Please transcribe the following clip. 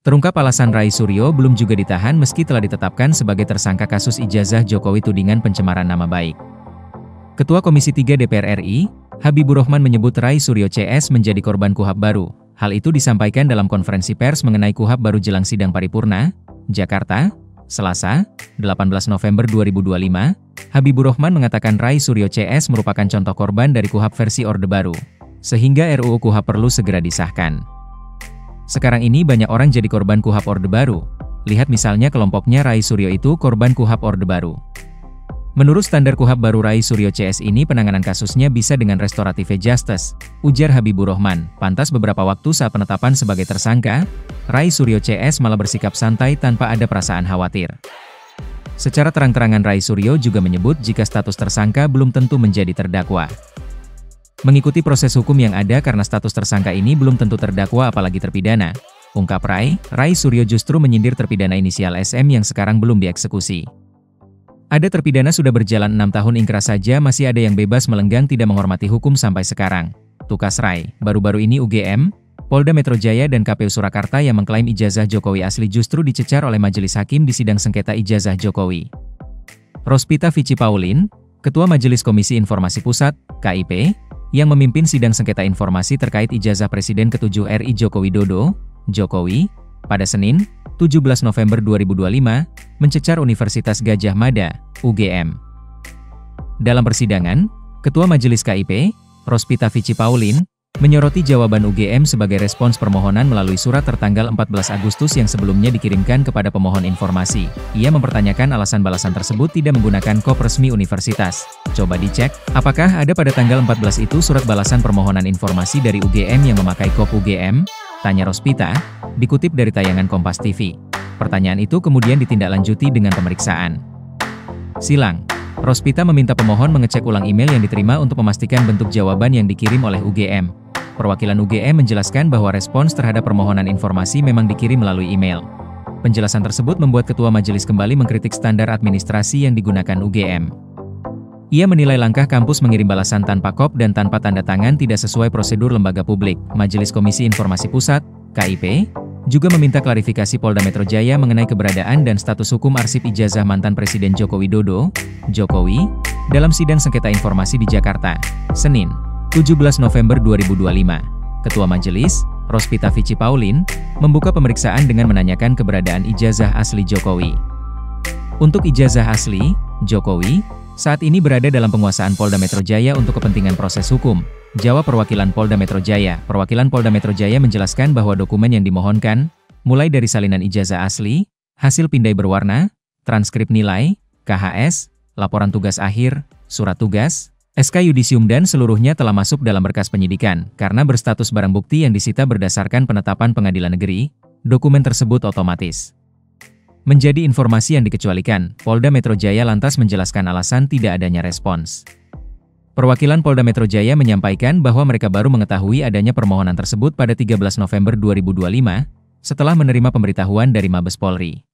Terungkap alasan Rai Suryo belum juga ditahan meski telah ditetapkan sebagai tersangka kasus ijazah Jokowi tudingan pencemaran nama baik. Ketua Komisi 3 DPR RI, Habibur Rahman menyebut Rai Suryo CS menjadi korban KUHP baru. Hal itu disampaikan dalam konferensi pers mengenai KUHP baru jelang sidang paripurna, Jakarta, Selasa, 18 November 2025. Habibur Rahman mengatakan Rai Suryo CS merupakan contoh korban dari KUHP versi Orde Baru, sehingga RUU KUHP perlu segera disahkan. Sekarang ini banyak orang jadi korban KUHP Orde Baru. Lihat misalnya kelompoknya Rai Suryo itu korban KUHP Orde Baru. Menurut standar KUHP baru Rai Suryo CS ini penanganan kasusnya bisa dengan restoratif justice, ujar Habibur Rahman. Pantas beberapa waktu saat penetapan sebagai tersangka, Rai Suryo CS malah bersikap santai tanpa ada perasaan khawatir. Secara terang-terangan Rai Suryo juga menyebut jika status tersangka belum tentu menjadi terdakwa. Mengikuti proses hukum yang ada karena status tersangka ini belum tentu terdakwa apalagi terpidana, ungkap Rai Suryo justru menyindir terpidana inisial SM yang sekarang belum dieksekusi. Ada terpidana sudah berjalan 6 tahun ingkrah saja masih ada yang bebas melenggang tidak menghormati hukum sampai sekarang, tukas Rai. Baru-baru ini UGM, Polda Metro Jaya dan KPU Surakarta yang mengklaim ijazah Jokowi asli justru dicecar oleh majelis hakim di sidang sengketa ijazah Jokowi. Rospita Vici Pauline, Ketua Majelis Komisi Informasi Pusat, KIP, yang memimpin sidang sengketa informasi terkait ijazah Presiden ke-7 RI Joko Widodo, Jokowi, pada Senin, 17 November 2025, mencecar Universitas Gadjah Mada, UGM. Dalam persidangan, Ketua Majelis KIP, Rospita Vici Pauline, menyoroti jawaban UGM sebagai respons permohonan melalui surat tertanggal 14 Agustus yang sebelumnya dikirimkan kepada pemohon informasi. Ia mempertanyakan alasan balasan tersebut tidak menggunakan kop resmi universitas. Coba dicek, apakah ada pada tanggal 14 itu surat balasan permohonan informasi dari UGM yang memakai kop UGM? Tanya Rospita, dikutip dari tayangan Kompas TV. Pertanyaan itu kemudian ditindaklanjuti dengan pemeriksaan. Silang, Rospita meminta pemohon mengecek ulang email yang diterima untuk memastikan bentuk jawaban yang dikirim oleh UGM. Perwakilan UGM menjelaskan bahwa respons terhadap permohonan informasi memang dikirim melalui email. Penjelasan tersebut membuat Ketua Majelis kembali mengkritik standar administrasi yang digunakan UGM. Ia menilai langkah kampus mengirim balasan tanpa kop dan tanpa tanda tangan tidak sesuai prosedur lembaga publik. Majelis Komisi Informasi Pusat, KIP, juga meminta klarifikasi Polda Metro Jaya mengenai keberadaan dan status hukum arsip ijazah mantan Presiden Joko Widodo, Jokowi, dalam sidang sengketa informasi di Jakarta, Senin, 17 November 2025. Ketua Majelis, Rospita Vici Pauline, membuka pemeriksaan dengan menanyakan keberadaan ijazah asli Jokowi. Untuk ijazah asli, Jokowi, saat ini berada dalam penguasaan Polda Metro Jaya untuk kepentingan proses hukum, jawab perwakilan Polda Metro Jaya. Perwakilan Polda Metro Jaya menjelaskan bahwa dokumen yang dimohonkan, mulai dari salinan ijazah asli, hasil pindai berwarna, transkrip nilai, KHS, laporan tugas akhir, surat tugas, SK Yudisium dan seluruhnya telah masuk dalam berkas penyidikan. Karena berstatus barang bukti yang disita berdasarkan penetapan pengadilan negeri, dokumen tersebut otomatis menjadi informasi yang dikecualikan. Polda Metro Jaya lantas menjelaskan alasan tidak adanya respons. Perwakilan Polda Metro Jaya menyampaikan bahwa mereka baru mengetahui adanya permohonan tersebut pada 13 November 2025, setelah menerima pemberitahuan dari Mabes Polri.